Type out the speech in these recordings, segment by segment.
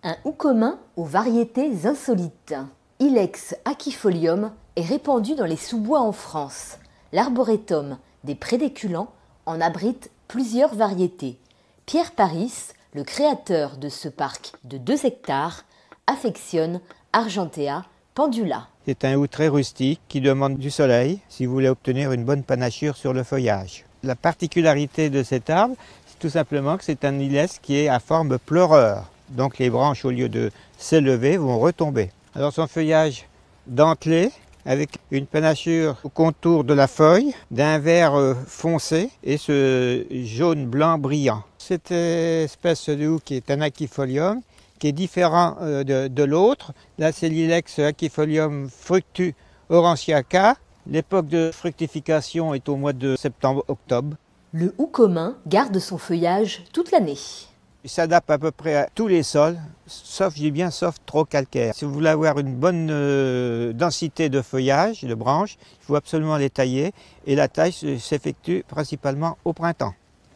Un houx commun aux variétés insolites. Ilex aquifolium est répandu dans les sous-bois en France. L'arboretum des Prédéculans en abrite plusieurs variétés. Pierre Paris, le créateur de ce parc de 2 hectares, affectionne Argentea pendula. C'est un houx très rustique qui demande du soleil si vous voulez obtenir une bonne panachure sur le feuillage. La particularité de cet arbre, c'est tout simplement que c'est un ilex qui est à forme pleureur. Donc les branches, au lieu de s'élever, vont retomber. Alors son feuillage dentelé, avec une panachure au contour de la feuille, d'un vert foncé et ce jaune blanc brillant. Cette espèce de houx qui est un aquifolium, qui est différent de l'autre. Là, c'est l'Ilex aquifolium fructu aurantiaca. L'époque de fructification est au mois de septembre-octobre. Le houx commun garde son feuillage toute l'année. Il s'adapte à peu près à tous les sols, sauf, je dis bien, sauf trop calcaire. Si vous voulez avoir une bonne densité de feuillage, de branches, il faut absolument les tailler. Et la taille s'effectue principalement au printemps.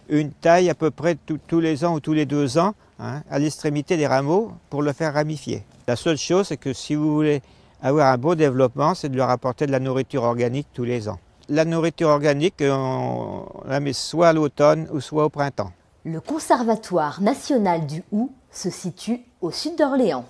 Une taille à peu près tous les ans ou tous les 2 ans, à l'extrémité des rameaux pour le faire ramifier. La seule chose, c'est que si vous voulez avoir un beau développement, c'est de leur apporter de la nourriture organique tous les ans. La nourriture organique, on la met soit à l'automne ou soit au printemps. Le Conservatoire national du houx se situe au sud d'Orléans.